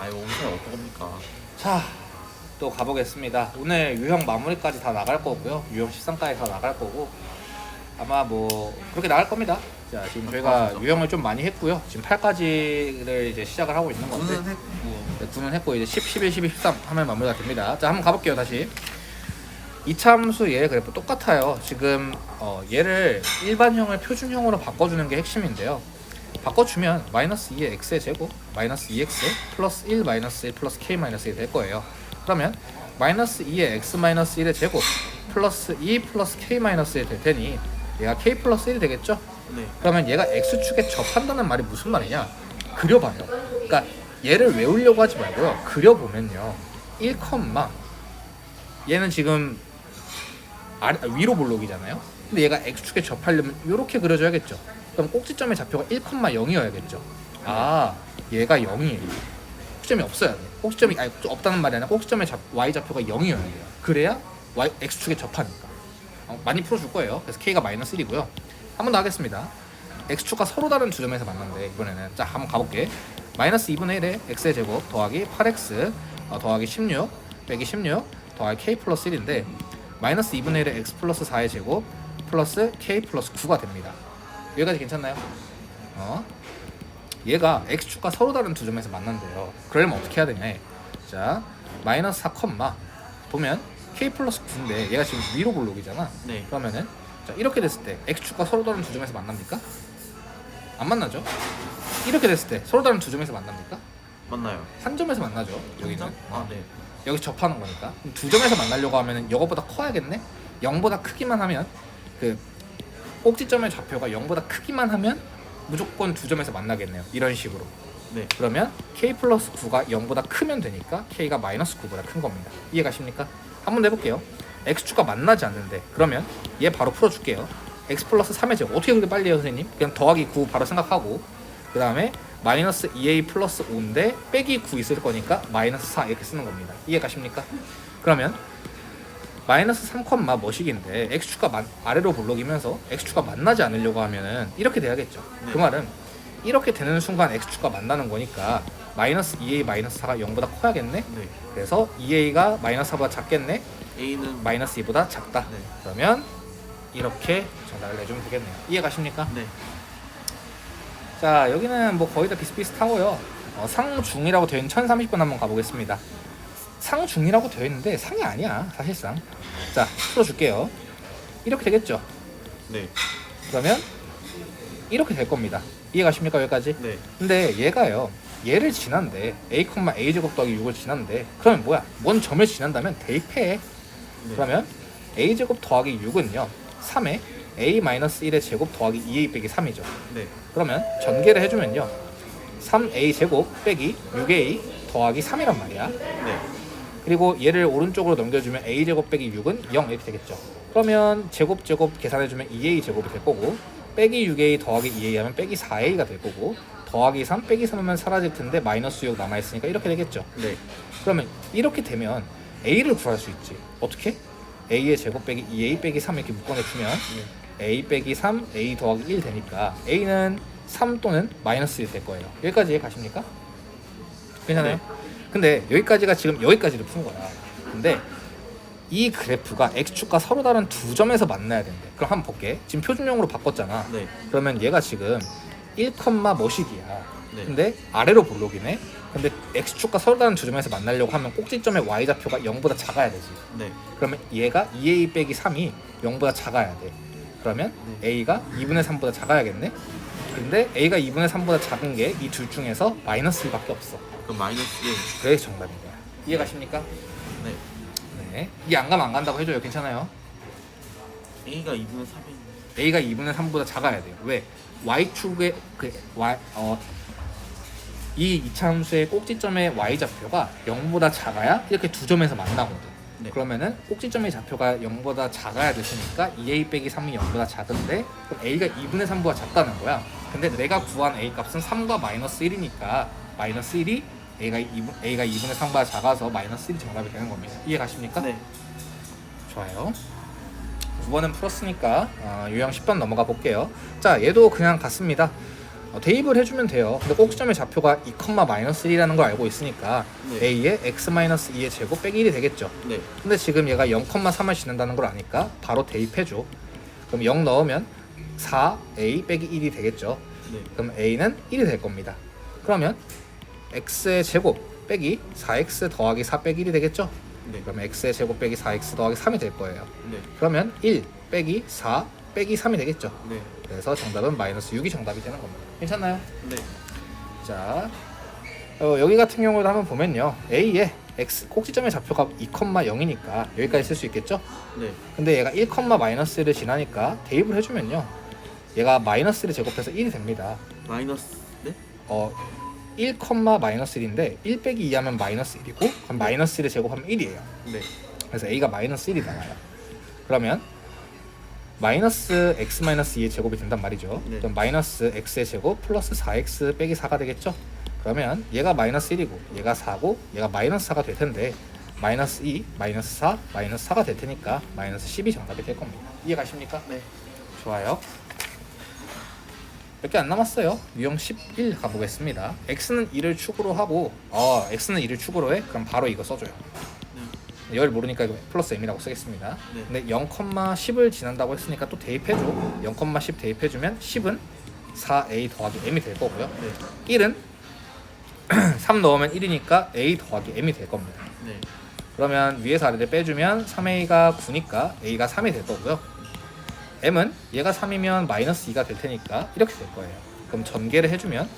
아이 원사 어떡합니까? 자, 또 가보겠습니다. 오늘 유형 마무리까지 다 나갈 거고요. 유형 13까지 다 나갈 거고 아마 뭐 그렇게 나갈 겁니다. 자, 지금 저희가 유형을 좀 많이 했고요. 지금 8까지를 이제 시작을 하고 있는 건데 저는 했고 네, 9는 했고 이제 10, 11, 12, 13 하면 마무리가 됩니다. 자, 한번 가볼게요. 다시 2차 함수 얘 그래프 똑같아요. 지금 얘를 일반형을 표준형으로 바꿔주는 게 핵심인데요. 바꿔주면 마이너스 2의 x의 제곱 마이너스 2x 플러스 1 마이너스 1 플러스 k 마이너스 1이 될 거예요. 그러면 마이너스 2의 x 마이너스 1의 제곱 플러스 2 플러스 k 마이너스 1이 될 테니 얘가 k 플러스 1이 되겠죠? 네. 그러면 얘가 x축에 접한다는 말이 무슨 말이냐? 그려봐요. 그러니까 얘를 외우려고 하지 말고요. 그려보면요. 1, 얘는 지금 위로 볼록이잖아요. 근데 얘가 x축에 접하려면 이렇게 그려줘야겠죠. 그럼 꼭지점의 좌표가 1,0이어야겠죠. 아, 얘가 0이에요. 꼭지점이 없어야 돼. 꼭지점이 없다는 말이 아니라 꼭지점의 y좌표가 0이어야 돼요. 그래야 x축에 접하니까. 많이 풀어줄 거예요. 그래서 k가 마이너스 1이고요. 한 번 더 하겠습니다. x축과 서로 다른 두 점에서 만난대. 이번에는 자 한번 가볼게. 마이너스 2분의 1의 x의 제곱 더하기 8x 더하기 16 빼기 16 더하기 k 플러스 1인데 마이너스 2분의 1의 x 플러스 4의 제곱 플러스 k 플러스 9가 됩니다. 여기까지 괜찮나요? 얘가 x축과 서로 다른 두 점에서 만난대요. 그러려면 어떻게 해야 되냐? 자, 마이너스 4, 보면 k 플러스 9인데 얘가 지금 위로 볼록이잖아. 네. 그러면은 자 이렇게 됐을 때 x축과 서로 다른 두 점에서 만납니까? 안 만나죠? 이렇게 됐을 때 서로 다른 두 점에서 만납니까? 맞나요? 한 점에서 만나죠. 여기는. 아 네. 여기 접하는 거니까. 그럼 두 점에서 만나려고 하면은 이거보다 커야겠네. 0보다 크기만 하면 그 꼭지점의 좌표가 0보다 크기만 하면 무조건 두 점에서 만나겠네요. 이런 식으로. 네. 그러면 k 플러스 9가 0보다 크면 되니까 k가 마이너스 9보다 큰 겁니다. 이해가십니까? 한번 해볼게요. x축과 만나지 않는데 그러면 얘 바로 풀어줄게요. x 플러스 3의 제곱 어떻게 그렇게 빨리 해요 선생님? 그냥 더하기 9 바로 생각하고 그 다음에 마이너스 2a 플러스 5인데 빼기 9 있을 거니까 마이너스 4 이렇게 쓰는 겁니다. 이해가십니까? 그러면 마이너스 3, 뭐식인데 x축과 아래로 볼록이면서 x축과 만나지 않으려고 하면은 이렇게 돼야겠죠. 네. 그 말은 이렇게 되는 순간 x축과 만나는 거니까 마이너스 2a 마이너스 4가 0보다 커야겠네. 네. 그래서 2a가 마이너스 4보다 작겠네. A는 마이너스 2보다 작다. 네. 그러면 이렇게 정답을 내주면 되겠네요. 이해가십니까? 네. 자, 여기는 뭐 거의 다 비슷비슷하고요. 상중이라고 되어 있는 1030번 한번 가보겠습니다. 상중이라고 되어 있는데 상이 아니야 사실상. 자, 풀어줄게요. 이렇게 되겠죠. 네. 그러면 이렇게 될 겁니다. 이해가십니까 여기까지? 네. 근데 얘가요, 얘를 지난데 a, a제곱 더하기 6을 지난데 그러면 뭐야? 뭔 점을 지난다면 대입해. 네. 그러면 a제곱 더하기 6은요 3에 a-1의 제곱 더하기 2a 빼기 3이죠. 네. 그러면 전개를 해주면요 3a 제곱 빼기 6a 더하기 3이란 말이야. 네. 그리고 얘를 오른쪽으로 넘겨주면 a 제곱 빼기 6은 0 이렇게 되겠죠. 그러면 제곱 계산해주면 2a 제곱이 될 거고 빼기 6a 더하기 2a 하면 빼기 4a가 될 거고 더하기 3 빼기 3 하면 사라질 텐데 마이너스 6 남아있으니까 이렇게 되겠죠. 네. 그러면 이렇게 되면 a를 구할 수 있지. 어떻게? a의 제곱 빼기 2a 빼기 3 이렇게 묶어내주면 a 빼기 3 a 더하기 1 되니까 a는 3 또는 마이너스 1 될 거예요. 여기까지 이해 가십니까? 괜찮아요? 네. 근데 여기까지가 지금 여기까지를 푼 거야. 근데 이 그래프가 x축과 서로 다른 두 점에서 만나야 된대. 그럼 한번 볼게. 지금 표준형으로 바꿨잖아. 네. 그러면 얘가 지금 1, 뭐식이야. 네. 근데 아래로 볼록이네. 근데 x축과 서로 다른 두 점에서 만나려고 하면 꼭지점의 y좌표가 0보다 작아야 되지. 네. 그러면 얘가 2a 빼기 3이 0보다 작아야 돼. 그러면 a가 2분의 3보다 작아야겠네. 근데 a가 2분의 3보다 작은 게 이 둘 중에서 마이너스 1밖에 없어. 그럼 마이너스 1. 그래서 정답인 거야. 이해가십니까? 네. 네. 이게 안 가면 안 간다고 해줘요. 괜찮아요? A가 2분의 3인. a가 2분의 3보다 작아야 돼요. 왜? y축의 이 이차함수의 꼭지점의 y좌표가 0보다 작아야 이렇게 두 점에서 만나거든. 네. 그러면은 꼭지점의 좌표가 0보다 작아야 됐으니까 2a 빼기 3이 0보다 작은데 그럼 a가 2분의 3보다 작다는 거야. 근데 내가 구한 a 값은 3과 마이너스 1이니까 마이너스 1이 a가 2분의 3보다 작아서 마이너스 1이 정답이 되는 겁니다. 이해 가십니까? 네. 좋아요. 9번은 풀었으니까 유형 10번 넘어가 볼게요. 자, 얘도 그냥 같습니다. 대입을 해주면 돼요. 근데 꼭지점의 좌표가 2,-1이라는 걸 알고 있으니까 네. a의 x-2의 제곱 빼기 1이 되겠죠. 네. 근데 지금 얘가 0,3을 지난다는 걸 아니까 바로 대입해줘. 그럼 0 넣으면 4a 빼기 1이 되겠죠. 네. 그럼 a는 1이 될 겁니다. 그러면 x의 제곱 빼기 4x 더하기 4 빼기 1이 되겠죠. 네. 그러면 x의 제곱 빼기 4x 더하기 3이 될 거예요. 네. 그러면 1 빼기 4 빼기 3이 되겠죠. 네. 그래서 정답은 -6이 정답이 되는 겁니다. 괜찮나요? 네. 자, 여기 같은 경우도 한번 보면요, a의 x 꼭지점의 좌표가 2,0이니까 여기까지 쓸 수 있겠죠? 네. 근데 얘가 1,-1를 지나니까 대입을 해주면요, 얘가 마이너스를 제곱해서 1이 됩니다. 마이너스. 네? 1,-1인데 1 빼기 2 하면 -1이고, 그럼 마이너스를 제곱하면 1이에요. 네. 그래서 a가 -1이 나와요. 그러면 마이너스 x-2의 제곱이 된단 말이죠. 네. 그럼 마이너스 x의 제곱 플러스 4x 빼기 4가 되겠죠. 그러면 얘가 -1이고 얘가 4고 얘가 -4가 될 텐데 마이너스 2, 마이너스 4, 마이너스 4가 될 테니까 마이너스 10이 정답이 될 겁니다. 이해가십니까? 네. 좋아요. 몇 개 안 남았어요. 유형 11 가보겠습니다. x는 2를 축으로 하고 x는 2를 축으로 해? 그럼 바로 이거 써줘요. 이걸 모르니까 이거 플러스 m이라고 쓰겠습니다. 네. 근데 0,10을 지난다고 했으니까 또 대입해줘. 0,10 대입해주면 10은 4a 더하기 m이 될 거고요. 네. 1은 3 넣으면 1이니까 a 더하기 m이 될 겁니다. 네. 그러면 위에서 아래를 빼주면 3a가 9니까 a가 3이 될 거고요. m은 얘가 3이면 마이너스 2가 될 테니까 이렇게 될 거예요. 그럼 전개를 해주면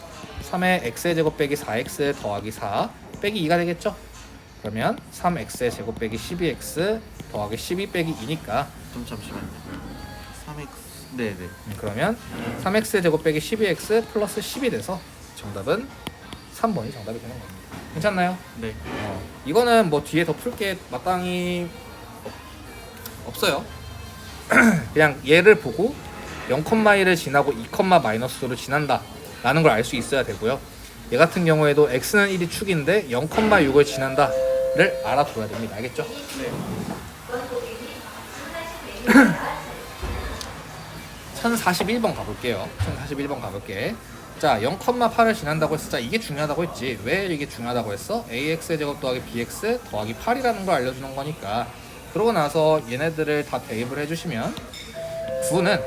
3의 x의 제곱 빼기 4x 더하기 4 빼기 2가 되겠죠? 그러면 3x의 제곱 빼기 12x 더하기 12 빼기 2니까 좀 잠시만요. 3x. 네네. 그러면 3x의 제곱 빼기 12x 플러스 10이 돼서 정답은 3번이 정답이 되는 겁니다. 괜찮나요? 네. 이거는 뭐 뒤에 더 풀 게 마땅히 없어요. 그냥 얘를 보고 0,1을 지나고 2,-로 지난다 라는 걸 알 수 있어야 되고요. 얘 같은 경우에도 x는 1이 축인데 0,6을 지난다 를 알아둬야 됩니다. 알겠죠? 네. 1041번 가볼게요. 1041번 가볼게. 자, 0,8을 지난다고 했어. 자, 이게 중요하다고 했지. 왜 이게 중요하다고 했어? ax의 제곱 더하기 bx 더하기 8이라는 걸 알려주는 거니까. 그러고 나서 얘네들을 다 대입을 해주시면 9는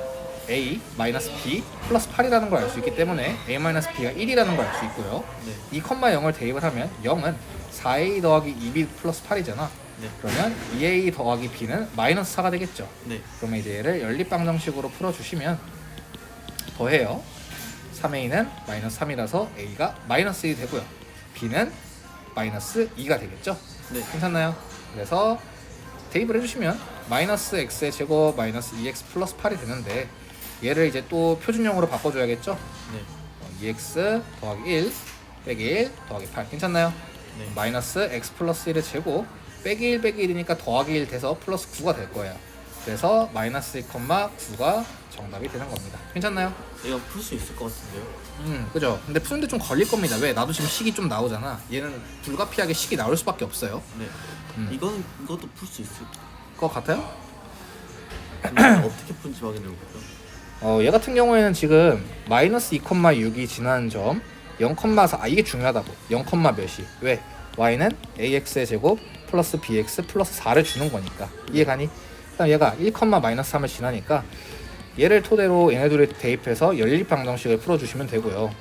a 마이너스 b 플러스 8이라는 걸 알 수 있기 때문에 a 마이너스 b가 1이라는 걸 알 수 있고요. 네. 2,0을 대입을 하면 0은 4a 더하기 2b 플러스 8이잖아. 네. 그러면 2a 더하기 b는 마이너스 4가 되겠죠. 네. 그러면 이제 얘를 연립방정식으로 풀어주시면 더해요. 3a는 마이너스 3이라서 a가 마이너스 1이 되고요. b는 마이너스 2가 되겠죠. 네. 괜찮나요? 그래서 대입을 해주시면 마이너스 x의 제곱 마이너스 2x 플러스 8이 되는데 얘를 이제 또 표준형으로 바꿔줘야겠죠. 네. 2x 더하기 1 빼기 1 더하기 8 괜찮나요? 네. 마이너스 x 플러스 1의 제곱 빼기 1 빼기 1이니까 더하기 1 돼서 플러스 9가 될 거예요. 그래서 마이너스 1,9가 정답이 되는 겁니다. 괜찮나요? 이거 풀 수 있을 것 같은데요. 그죠. 근데 푸는데 좀 걸릴 겁니다. 왜? 나도 지금 식이 좀 나오잖아. 얘는 불가피하게 식이 나올 수밖에 없어요. 네. 이것도 풀 수 있을 것 같아요? 어떻게 푸는지 확인해 볼까요? 얘 같은 경우에는 지금 마이너스 2,6이 지난 점 0,4 이게 중요하다고. 0, 몇이 왜? y는 ax의 제곱 플러스 bx 플러스 4를 주는 거니까. 이해가니? 그다음 얘가 1,-3을 지나니까 얘를 토대로 얘네들을 대입해서 연립방정식을 풀어주시면 되고요.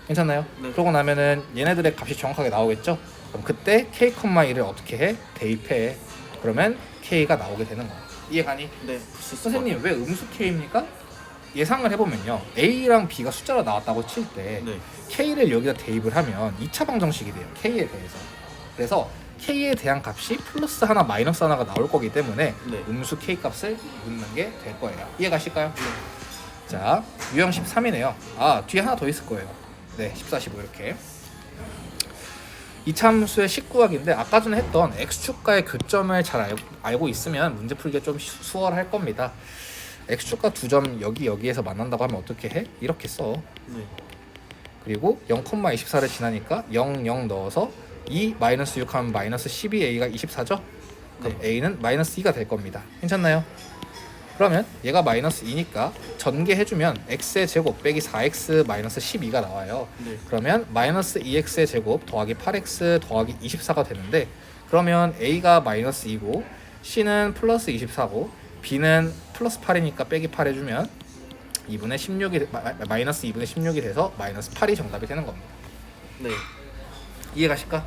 괜찮나요? 네. 그러고 나면은 얘네들의 값이 정확하게 나오겠죠? 그럼 그때 k,1을 어떻게 해? 대입해. 그러면 k가 나오게 되는 거예요. 이해가니? 네. 풀 수 있을 것 선생님 왜 음수 k입니까? 예상을 해보면요, a랑 b가 숫자로 나왔다고 칠 때 같아요. 네. k를 여기다 대입을 하면 2차 방정식이 돼요. k에 대해서. 그래서 k에 대한 값이 플러스 하나 마이너스 하나가 나올 거기 때문에 네. 음수 k 값을 묻는 게 될 거예요. 이해가실까요? 자, 유형 13이네요. 뒤에 하나 더 있을 거예요. 네, 14, 15 이렇게. 이참수의 19학인데 아까 전에 했던 x축과의 교점을 잘 알고 있으면 문제 풀기가 좀 수월할 겁니다. x축과 두 점 여기에서 만난다고 하면 어떻게 해? 이렇게 써. 네. 그리고 0,24를 지나니까 0, 0 넣어서 2 마이너스 6 하면 마이너스 12a가 24죠? 그럼 네. a는 마이너스 2가 될 겁니다. 괜찮나요? 그러면 얘가 마이너스 2니까 전개해주면 x의 제곱 빼기 4x 마이너스 12가 나와요. 네. 그러면 마이너스 2x의 제곱 더하기 8x 더하기 24가 되는데, 그러면 a가 마이너스 2고 c는 플러스 24고 b는 플러스 8이니까 빼기 8 해주면 2분의 16이 마이너스 2분의 16이 돼서 마이너스 8이 정답이 되는 겁니다. 네. 이해가실까?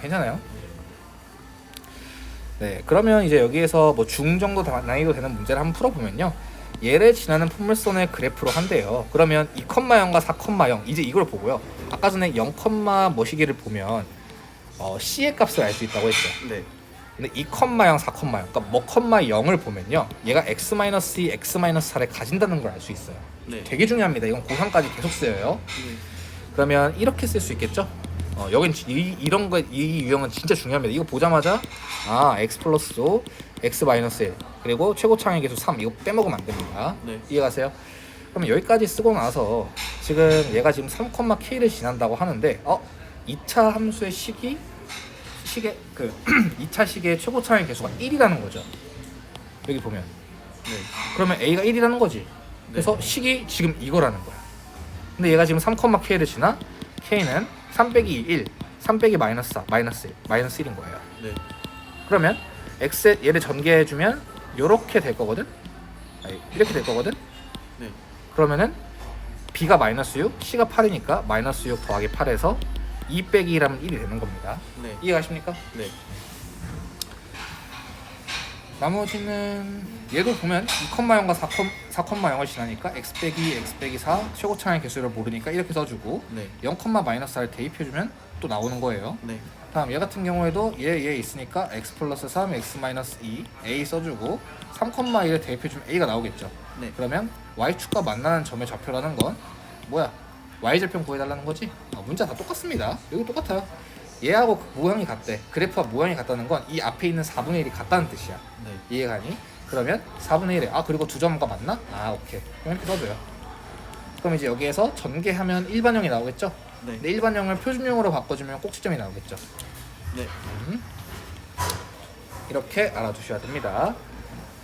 괜찮아요? 네, 그러면 이제 여기에서 뭐 중정도 난이도 되는 문제를 한번 풀어보면요, 얘를 지나는 포물선을 그래프로 한대요. 그러면 2,0과 4,0 이제 이걸 보고요, 아까 전에 0, 뭐시기를 보면 c의 값을 알 수 있다고 했죠. 네. 근데 2,0, 4,0 그러니까 뭐 0을 보면요, 얘가 x-2, x-4를 가진다는 걸 알 수 있어요. 네. 되게 중요합니다. 이건 고3까지 계속 쓰여요. 네. 그러면 이렇게 쓸 수 있겠죠? 여긴 이런 거, 이 유형은 진짜 중요합니다. 이거 보자마자 x 플러스 5, x 마이너스 1 그리고 최고 창의 계수 3 이거 빼먹으면 안 됩니다. 네. 이해가세요? 그러면 여기까지 쓰고 나서 지금 얘가 지금 3,k를 지난다고 하는데 2차 함수의 식의 그 2차 식의 최고 창의 계수가 1이라는 거죠. 여기 보면. 네. 그러면 a가 1이라는 거지. 그래서 식이 지금 이거라는 거야. 근데 얘가 지금 3,k를 지나 k는 3 빼기 1, 3 빼기 마이너스 4, 마이너스 1, 마이너스 1인 거예요. 네. 그러면 x 얘를 전개해주면 요렇게 될 거거든? 이렇게 될 거거든? 네. 그러면은 b가 마이너스 6, c가 8이니까 마이너스 6 더하기 8에서 2 빼기 1하면 1이 되는 겁니다. 네. 이해가십니까? 네. 나머지는 얘도 보면 2,0과 4,0을 지나니까 x 빼기 4 최고차의 개수를 모르니까 이렇게 써주고, 네. 0, 마이너스 4를 대입해주면 또 나오는 거예요. 네. 다음 얘 같은 경우에도 얘 있으니까 x 플러스 3, x 마이너스 2 a 써주고 3,1을 대입해주면 a가 나오겠죠. 네. 그러면 y축과 만나는 점의 좌표라는 건 뭐야? y절편 구해달라는 거지? 문자 다 똑같습니다. 여기 똑같아요. 얘하고 모양이 같대. 그래프와 모양이 같다는 건 이 앞에 있는 4분의 1이 같다는 뜻이야. 네. 이해가니? 그러면 4분의 1에 그리고 두 점과 맞나? 오케이. 그럼 이렇게 써줘요. 그럼 이제 여기에서 전개하면 일반형이 나오겠죠? 네. 근데 일반형을 표준형으로 바꿔주면 꼭지점이 나오겠죠. 네. 이렇게 알아두셔야 됩니다.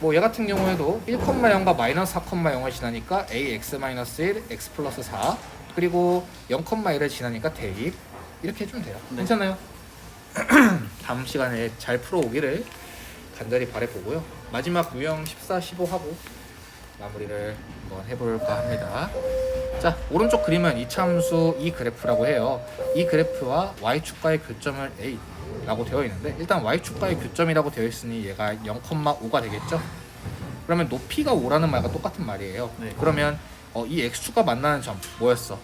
뭐 얘 같은 경우에도 1,0과 마이너스 4,0을 지나니까 ax-1, x 플러스 4 그리고 0,1을 지나니까 대입 이렇게 해주면 돼요. 네. 괜찮아요? 다음 시간에 잘 풀어오기를 간절히 바라보고요. 마지막 유형 14, 15 하고 마무리를 한번 해볼까 합니다. 자, 오른쪽 그림은 이차함수 이 그래프라고 해요. 이 그래프와 y축과의 교점을 a라고 되어 있는데, 일단 y축과의 교점이라고 되어 있으니 얘가 0,5가 되겠죠. 그러면 높이가 5라는 말과 똑같은 말이에요. 네. 그러면 이 x축과 만나는 점 뭐였어?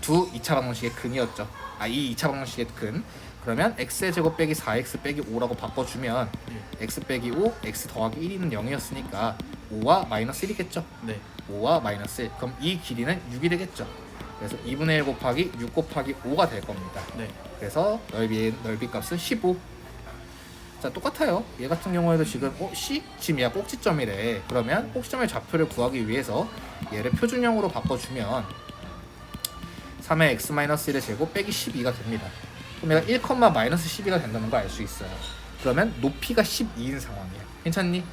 두 2차 방정식의 근이었죠. 이 2차 방정식의 근. 그러면 x의 제곱 빼기 4x 빼기 5라고 바꿔주면 x 빼기 5, x 더하기 1이는 0이었으니까 5와 마이너스 1이겠죠. 네. 5와 마이너스 1. 그럼 이 길이는 6이 되겠죠. 그래서 2분의 1 곱하기 6 곱하기 5가 될 겁니다. 네. 그래서 넓이 값은 15. 자, 똑같아요. 얘 같은 경우에도 지금 C? 지금 얘가 꼭지점이래. 그러면 꼭지점의 좌표를 구하기 위해서 얘를 표준형으로 바꿔주면 3의 x-1의 제곱 빼기 12가 됩니다. 그럼 얘가 1, 마이너스 12가 된다는 걸 알 수 있어요. 그러면 높이가 12인 상황이야. 괜찮니?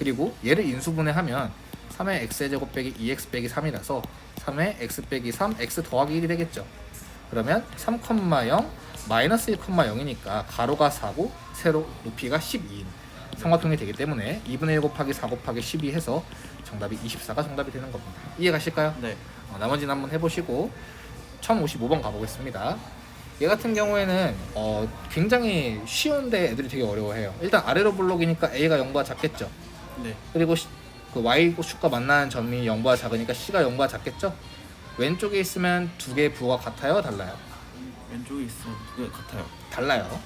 그리고 얘를 인수분해하면 3의 x의 제곱 빼기 2x 빼기 3이라서 3의 x 빼기 3, x 더하기 1이 되겠죠. 그러면 3,0 마이너스 1,0이니까 가로가 4고 세로 높이가 12인 삼각형이 되기 때문에 2분의 1 곱하기 4 곱하기 12 해서 정답이 24가 정답이 되는 겁니다. 이해가실까요? 네. 나머지는 한번 해보시고 1055번 가보겠습니다. 얘 같은 경우에는 굉장히 쉬운데 애들이 되게 어려워해요. 일단 아래로 블록이니까 A가 0보다 작겠죠. 네. 그리고 그 Y축과 만나는 점이 0보다 작으니까 C가 0보다 작겠죠. 왼쪽에 있으면 두 개의 부호가 같아요? 달라요? 왼쪽에 있으면 두 개 같아요. 달라요.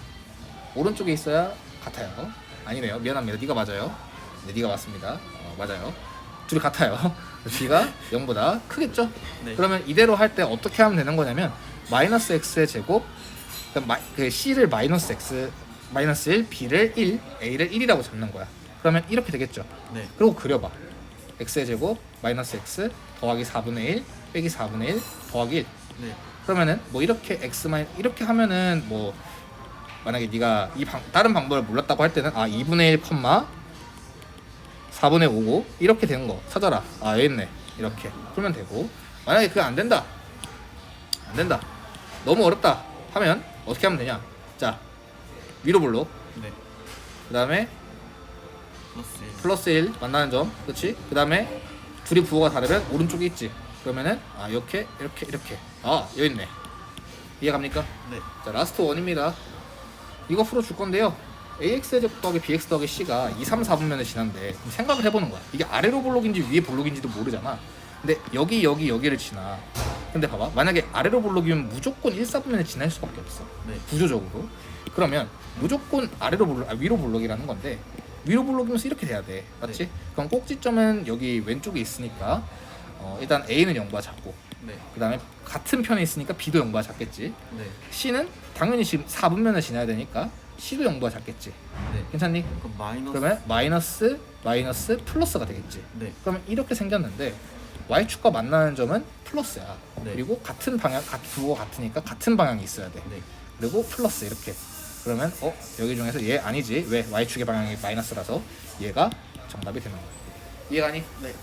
오른쪽에 있어야 같아요. 아니네요. 미안합니다. 네가 맞아요. 네, 네가 맞습니다. 맞아요. 둘이 같아요. B가 0보다 크겠죠? 네. 그러면 이대로 할 때 어떻게 하면 되는 거냐면 마이너스 x의 제곱, 그 c를 마이너스 x, 마이너스 1, b를 1, a를 1이라고 잡는 거야. 그러면 이렇게 되겠죠. 네. 그리고 그려봐. x의 제곱 마이너스 x 더하기 4분의 1 빼기 4분의 1 더하기 1. 네. 그러면은 뭐 이렇게 이렇게 하면은 뭐 만약에 네가 다른 방법을 몰랐다고 할 때는 2분의 1, 4 4분의 5고 이렇게 되는 거 찾아라. 아 여기 있네. 이렇게 풀면 되고, 만약에 그게 안 된다 너무 어렵다 하면 어떻게 하면 되냐. 자 위로 블록, 네. 그 다음에 플러스 1. 플러스 1 만나는 점, 그렇지? 그 다음에 둘이 부호가 다르면 오른쪽에 있지. 그러면은 아 이렇게 아 여기 있네. 이해갑니까? 네. 자 라스트 원입니다. 이거 풀어줄 건데요. AX 제곱 더하기 BX 더하기 C가 2, 3, 4분면에 지난데 생각을 해보는 거야. 이게 아래로 볼록인지 위에 볼록인지도 모르잖아. 근데 여기를 지나. 근데 봐봐, 만약에 아래로 볼록이면 무조건 1, 4분면에 지날 수밖에 없어. 네. 구조적으로. 그러면 무조건 아래로 볼록, 위로 볼록이라는 건데 위로 볼록이면서 이렇게 돼야 돼. 맞지? 네. 그럼 꼭지점은 여기 왼쪽에 있으니까 일단 A는 0과 같고, 네. 그 다음에 같은 편에 있으니까 B도 0과 같겠지. 네. C는 당연히 지금 4분면을 지나야 되니까 C도 0과 같겠지. 네. 괜찮니? 그럼 마이너스. 그러면 마이너스 플러스가 되겠지. 네. 그러면 이렇게 생겼는데 y축과 만나는 점은 플러스야. 네. 그리고 같은 방향, 부호가 같으니까 같은 방향이 있어야 돼. 네. 그리고 플러스 이렇게. 그러면 여기 중에서 얘 아니지. 왜? y축의 방향이 마이너스라서 얘가 정답이 되는 거야. 이해가니? 네.